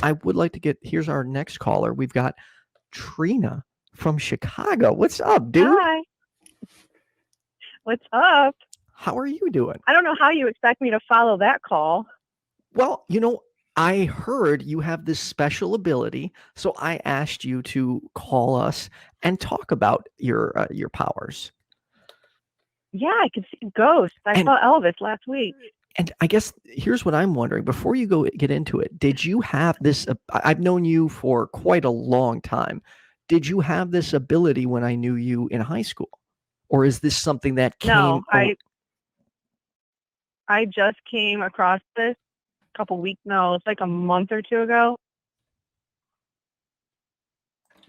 I would like to here's our next caller. We've got Trina from Chicago. What's up, dude? Hi. What's up? How are you doing? I don't know how you expect me to follow that call. Well, I heard you have this special ability, so I asked you to call us and talk about your powers. Yeah, I could see ghosts. I saw Elvis last week. And I guess here's what I'm wondering. Before you get into it, did you have this? I've known you for quite a long time. Did you have this ability when I knew you in high school? Or is this something that came? No, I just came across this a couple weeks. No, it's like a month or two ago.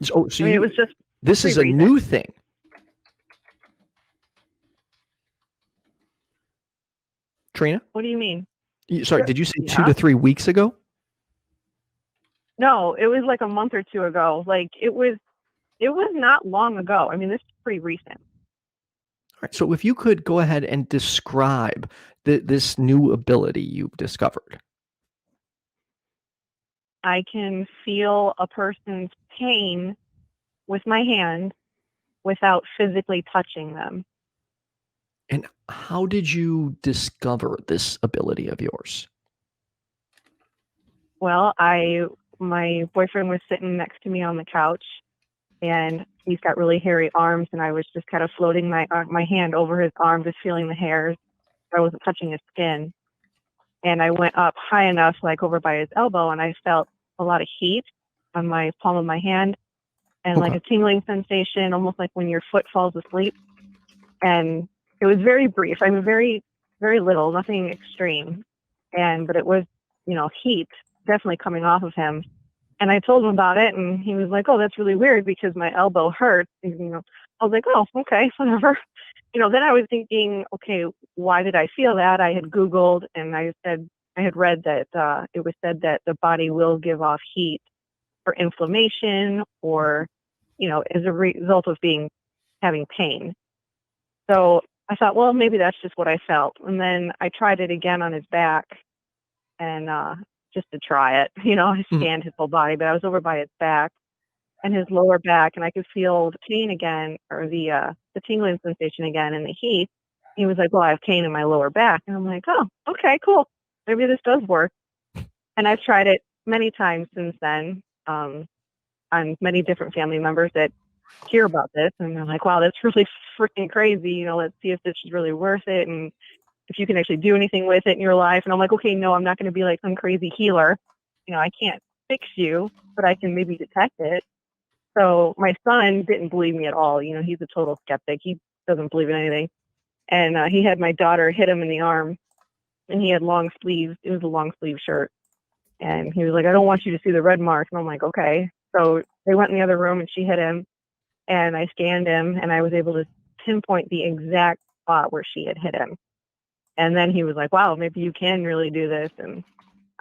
So it was just. This is a new thing. Trina? What do you mean? Sorry, did you say 2 to 3 weeks ago? No, it was like a month or two ago. Like it was not long ago. I mean, this is pretty recent. All right. So if you could go ahead and describe this new ability you've discovered. I can feel a person's pain with my hand without physically touching them. And how did you discover this ability of yours? Well, my boyfriend was sitting next to me on the couch, and he's got really hairy arms, and I was just kind of floating my hand over his arm, just feeling the hairs. I wasn't touching his skin. And I went up high enough, like over by his elbow, and I felt a lot of heat on my palm of my hand and like a tingling sensation, almost like when your foot falls asleep. And it was very brief. I mean, very, very little, nothing extreme. But it was, heat definitely coming off of him. And I told him about it, and he was like, "Oh, that's really weird because my elbow hurts." I was like, "Oh, okay, whatever." Then I was thinking, okay, why did I feel that? I had Googled, and I had read that it was said that the body will give off heat for inflammation or, as a result of having pain. So I thought, well, maybe that's just what I felt. And then I tried it again on his back, and just to try it, I scanned his whole body, but I was over by his back and his lower back, and I could feel the pain again, or the tingling sensation again, and the heat. He was like, "Well, I have pain in my lower back," and I'm like, "Oh, okay, cool. Maybe this does work." And I've tried it many times since then on many different family members that hear about this, and they're like, "Wow, that's really freaking crazy. Let's see if this is really worth it, and if you can actually do anything with it in your life." And I'm like, "Okay, no, I'm not going to be like some crazy healer. I can't fix you, but I can maybe detect it." So my son didn't believe me at all. He's a total skeptic. He doesn't believe in anything. And he had my daughter hit him in the arm, and he had long sleeves. It was a long sleeve shirt. And he was like, "I don't want you to see the red mark." And I'm like, "Okay." So they went in the other room, and she hit him, and I scanned him, and I was able to pinpoint the exact spot where she had hit him. And then he was like, "Wow, maybe you can really do this." And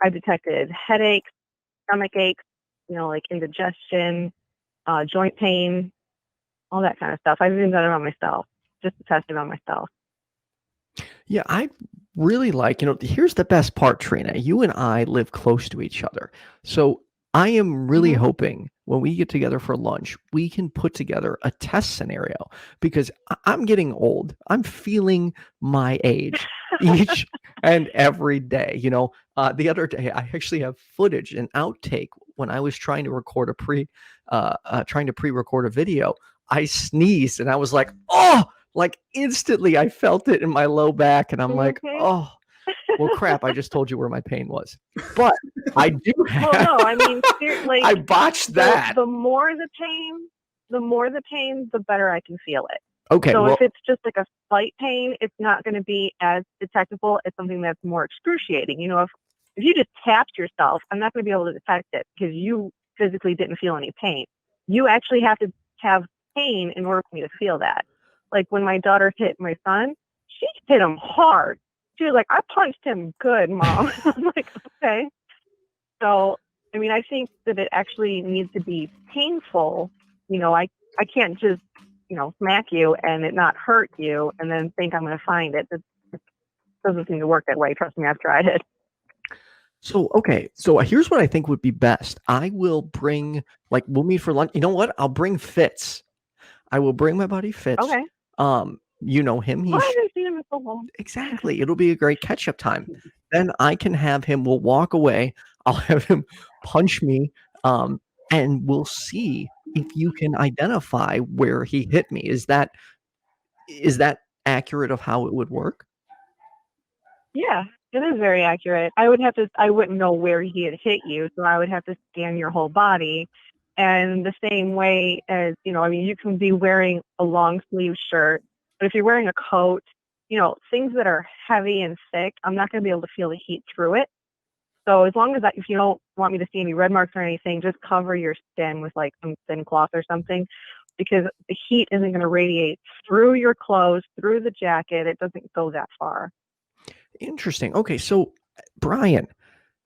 I detected headaches, stomach aches, like indigestion, joint pain, all that kind of stuff. I've even done it on myself, just to test it on myself. Yeah, I really like, here's the best part, Trina. You and I live close to each other. So I am really hoping when we get together for lunch, we can put together a test scenario, because I'm getting old. I'm feeling my age each and every day. The other day, I actually have footage, an outtake when I was trying to record pre-record a video. I sneezed and I was like, "Oh!" Like instantly I felt it in my low back, and I'm like, "Oh, well, crap, I just told you where my pain was." But I do have... Well, no, I mean, like, I botched that. The more the pain, the better I can feel it. Okay. So if it's just like a slight pain, it's not going to be as detectable as something that's more excruciating. If you just tapped yourself, I'm not going to be able to detect it because you physically didn't feel any pain. You actually have to have pain in order for me to feel that. Like when my daughter hit my son, she hit him hard. She was like, "I punched him good, Mom." I'm like, "Okay." So, I mean, I think that it actually needs to be painful. I can't just, smack you and it not hurt you and then think I'm going to find it. It doesn't seem to work that way. Trust me, I've tried it. So, okay. So here's what I think would be best. I will bring, like, we'll meet for lunch. You know what? I'll bring Fitz. I will bring my buddy Fitz. Okay. You know him. Oh, I haven't seen him in so long. Exactly. It'll be a great catch-up time. Then I can have him. We'll walk away. I'll have him punch me, and we'll see if you can identify where he hit me. Is that accurate of how it would work? Yeah, it is very accurate. I wouldn't know where he had hit you, so I would have to scan your whole body. And the same way as, I mean, you can be wearing a long sleeve shirt, but if you're wearing a coat, things that are heavy and thick, I'm not going to be able to feel the heat through it. So as long as if you don't want me to see any red marks or anything, just cover your skin with like some thin cloth or something, because the heat isn't going to radiate through your clothes, through the jacket. It doesn't go that far. Interesting. Okay, so Brian,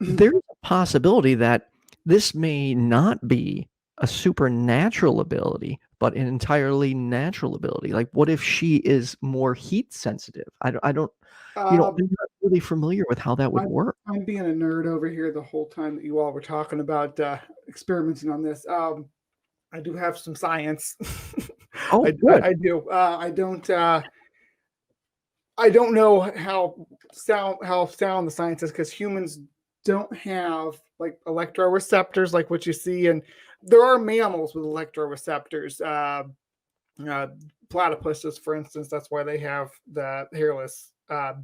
there's a possibility that this may not be a supernatural ability, but an entirely natural ability. Like, what if she is more heat sensitive? I don't, I'm not really familiar with how that would work. I'm being a nerd over here the whole time that you all were talking about experimenting on this. I do have some science. Oh, good. I do. I don't know how sound the science is, because humans don't have like electroreceptors like what you see, and there are mammals with electroreceptors. Platypuses, for instance, that's why they have the hairless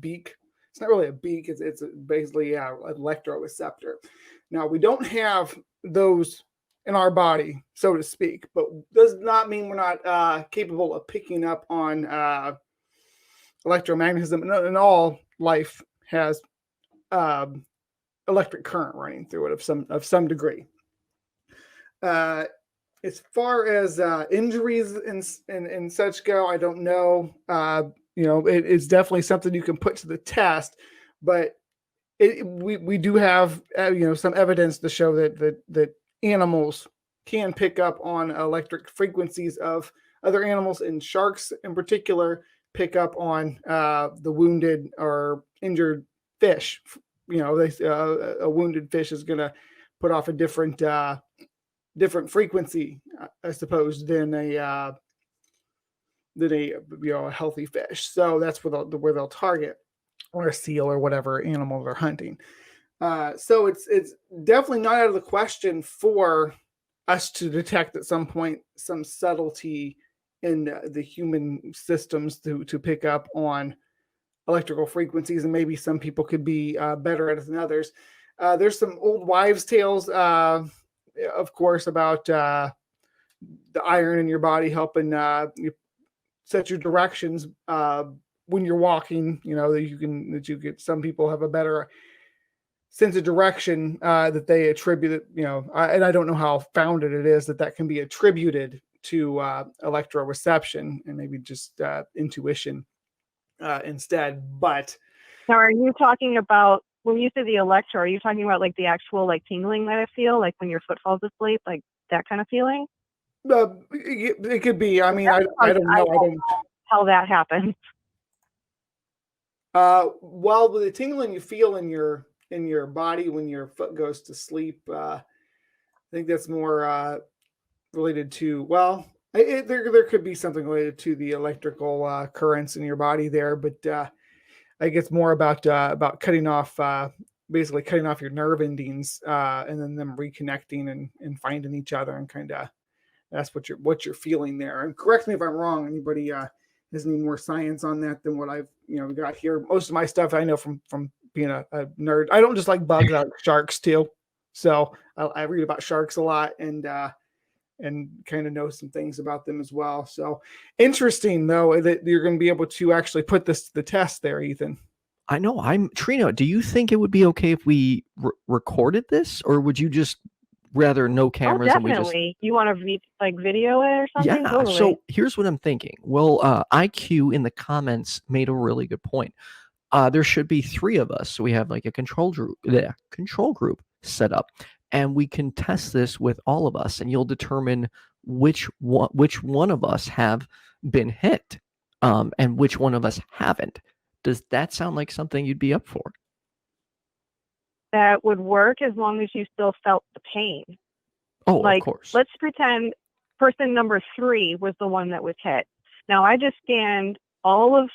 beak. It's not really a beak; it's basically an electroreceptor. Now, we don't have those in our body, so to speak, but does not mean we're not capable of picking up on electromagnetism. And all life has electric current running through it of some degree. As far as injuries and such go, I don't know. It's definitely something you can put to the test, but we do have some evidence to show that animals can pick up on electric frequencies of other animals, and sharks in particular pick up on the wounded or injured fish. A wounded fish is going to put off a different frequency, I suppose, than a healthy fish. So that's where they'll target, or a seal, or whatever animal they're hunting. So it's definitely not out of the question for us to detect at some point some subtlety in the human systems to pick up on electrical frequencies, and maybe some people could be better at it than others. There's some old wives' tales, of course, about the iron in your body helping you set your directions when you're walking. Some people have a better sense of direction that they attribute. And I don't know how founded it is that can be attributed to electroreception, and maybe just intuition instead. But now, are you talking about, when you say the electro, are you talking about like the actual like tingling that I feel, like when your foot falls asleep, like that kind of feeling? It could be. I mean, I don't know. I don't know how that happens. Well, the tingling you feel in your body when your foot goes to sleep, I think that's more related to, well, there could be something related to the electrical currents in your body there, but I guess more about cutting off, basically cutting off your nerve endings, and then them reconnecting and finding each other, and kind of that's what you're feeling there. And correct me if I'm wrong. Anybody has any more science on that than what I've got here? Most of my stuff I know from being a nerd. I don't just like bugs, I like sharks too. So I read about sharks a lot, and kind of know some things about them as well. So interesting, though, that you're going to be able to actually put this to the test there, Ethan. I know. Trina, do you think it would be okay if we recorded this, or would you just rather no cameras? Oh, definitely. You want to video it or something? Yeah. Totally. So here's what I'm thinking. Well, IQ in the comments made a really good point. There should be 3 of us, so we have like a control group set up, and we can test this with all of us, and you'll determine which one of us have been hit, and which one of us haven't. Does that sound like something you'd be up for? that would work as long as you still felt the pain. Oh, Like, of course. let's pretend person number 3 was the one that was hit. Now, I just scanned all of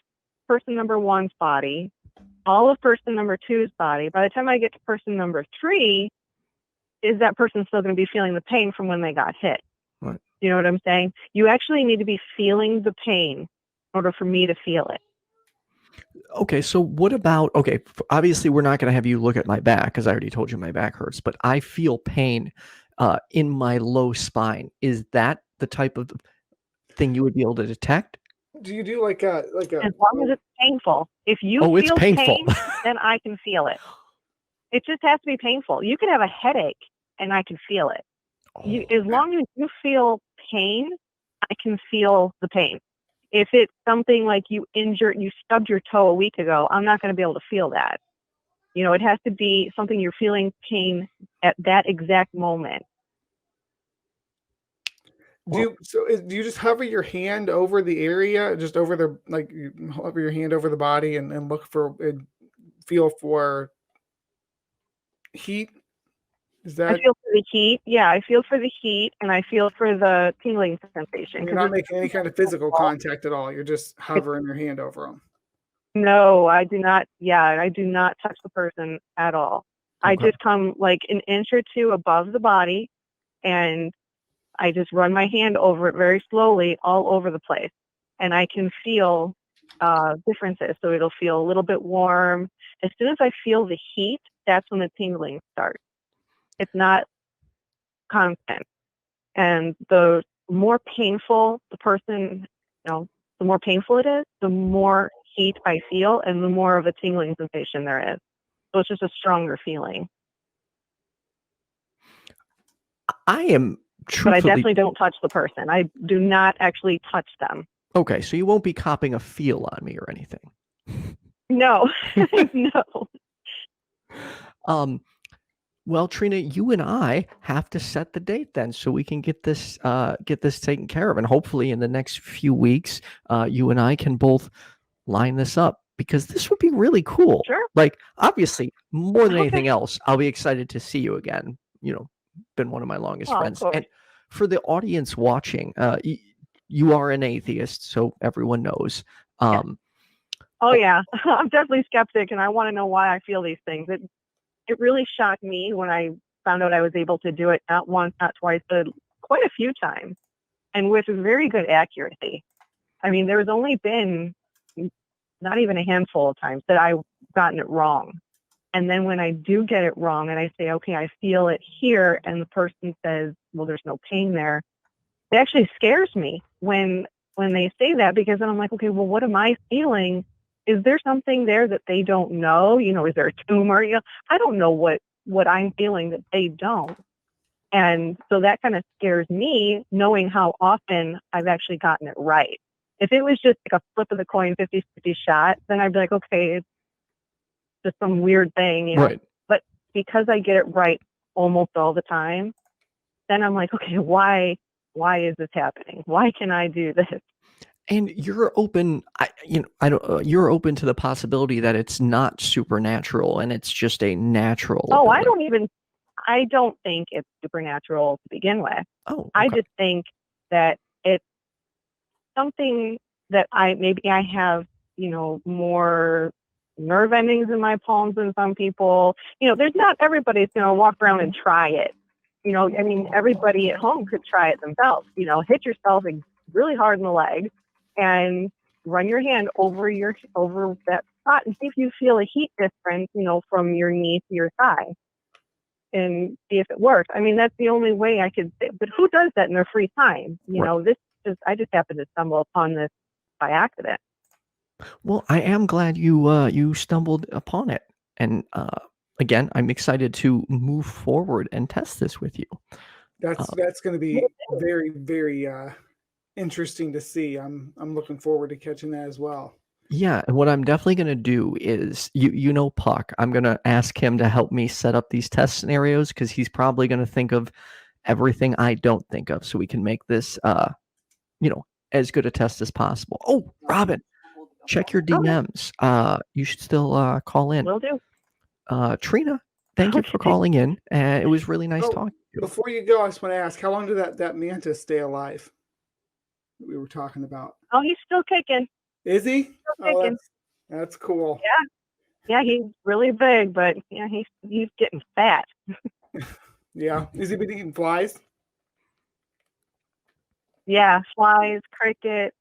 person number 1's body, all of person number 2's body. By the time I get to person number 3, is that person still going to be feeling the pain from when they got hit? Right. You know what I'm saying? You actually need to be feeling the pain in order for me to feel it. Okay, so what about, okay, obviously we're not going to have you look at my back because I already told you my back hurts, but I feel pain in my low spine. Is that the type of thing you would be able to detect? Do you do like a As long as it's painful. If you Oh, it's feel painful. pain, then I can feel it. It just has to be painful. You can have a headache and I can feel it. As long as you feel pain, I can feel the pain. If it's something like you stubbed your toe a week ago, I'm not going to be able to feel that. You know, it has to be something you're feeling pain at that exact moment. Do you just hover your hand over the area, just over the, like, you hover your hand over the body and look for and feel for heat? Is I that, feel for the heat. Yeah, I feel for the heat and I feel for the tingling sensation. you're not making any kind of physical contact at all? You're just hovering your hand over them. No, I do not. Yeah, I do not touch the person at all. I Okay. just come like an inch or two above the body and I just run my hand over it very slowly all over the place. And I can feel differences. So it'll feel a little bit warm. As soon as I feel the heat, that's when the tingling starts. It's not constant. And the more painful the person, the more painful it is, the more heat I feel and the more of a tingling sensation there is. So it's just a stronger feeling. I am But I truthfully. definitely don't touch the person. I do not actually touch them. Okay, so you won't be copping a feel on me or anything. No, no. Well, Trina, you and I have to set the date then, so we can get this taken care of, and hopefully in the next few weeks, you and I can both line this up because this would be really cool. Sure. Like, obviously, more than Okay. anything else, I'll be excited to see you again. You know, been one of my longest friends. Of course. And for the audience watching, you are an atheist, so everyone knows. Yeah. Oh yeah, I'm definitely skeptic, and I want to know why I feel these things. It really shocked me when I found out I was able to do it not once, not twice, but quite a few times, and with very good accuracy. I mean, there's only been not even a handful of times that I've gotten it wrong. And then when I do get it wrong and I say, okay, I feel it here, and the person says, well, there's no pain there, it actually scares me when they say that, because then I'm like, okay, well, what am I feeling? Is there something there that they don't know? Is there a tumor? I don't know what I'm feeling that they don't. And so that kind of scares me, knowing how often I've actually gotten it right. If it was just like a flip of the coin, 50-50 shot, then I'd be like, okay, it's just some weird thing, Right. But because I get it right almost all the time, then I'm like, okay, why is this happening? Why can I do this? And you're open, you're open to the possibility that it's not supernatural and it's just a natural. Oh, ability. I don't think it's supernatural to begin with. Oh, okay. I just think that it's something that I have, more nerve endings in my palms than some people. There's not everybody's going to walk around and try it. Everybody at home could try it themselves. Hit yourself really hard in the leg and run your hand over that spot and see if you feel a heat difference, from your knee to your thigh, and see if it works. That's the only way I could say. But who does that in their free time? Right. I just happened to stumble upon this by accident. Well, I am glad you stumbled upon it, and again, I'm excited to move forward and test this with you. That's going to be very, very interesting to see. I'm looking forward to catching that as well. Yeah, and what I'm definitely going to do is, Puck, I'm going to ask him to help me set up these test scenarios because he's probably going to think of everything I don't think of, so we can make this, as good a test as possible. Oh, Robin, check your DMs. You should still call in. Will do. Trina, thank you for Okay. calling in. And it was really nice Oh, talking to you. Before you go, I just want to ask, how long did that mantis stay alive that we were talking about? Oh, he's still kicking. Is he? Still Oh, kicking. that's cool. Yeah, he's really big, but yeah, he's getting fat. Yeah. Is he been eating flies? Yeah, flies, cricket,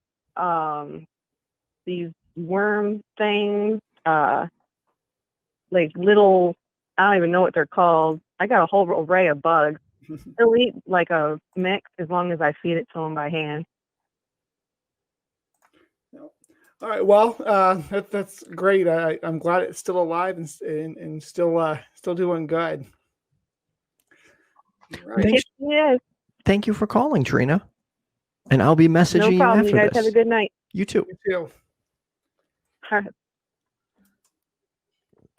these worm things, like little, I don't even know what they're called. I got a whole array of bugs. He'll eat like a mix as long as I feed it to him by hand. All right. Well, that's great. I'm glad it's still alive and still doing good. All right. Thanks. Yes, Thank you for calling, Trina. And I'll be messaging no you problem. after You guys this. have a good night. You too. You too.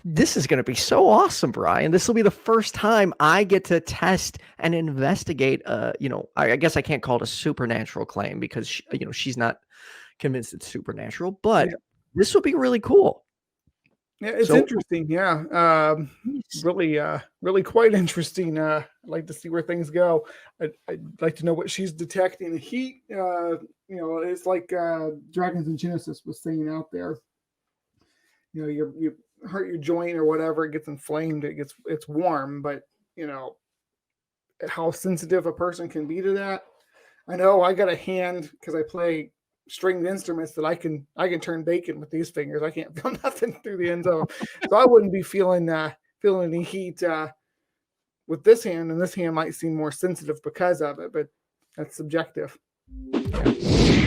This is going to be so awesome, Brian. This will be the first time I get to test and investigate. I guess I can't call it a supernatural claim because she's not convinced it's supernatural, but this will be really cool. Yeah, it's interesting. Yeah, really quite interesting. I'd like to see where things go. I'd like to know what she's detecting. Heat, it's like Dragons in Genesis was saying out there. You hurt your joint or whatever, it gets inflamed. It's warm, but how sensitive a person can be to that. I know I got a hand because I play stringed instruments that I can turn bacon with these fingers. I can't feel nothing through the ends of them. So I wouldn't be feeling any heat with this hand, and this hand might seem more sensitive because of it, but that's subjective. Yeah.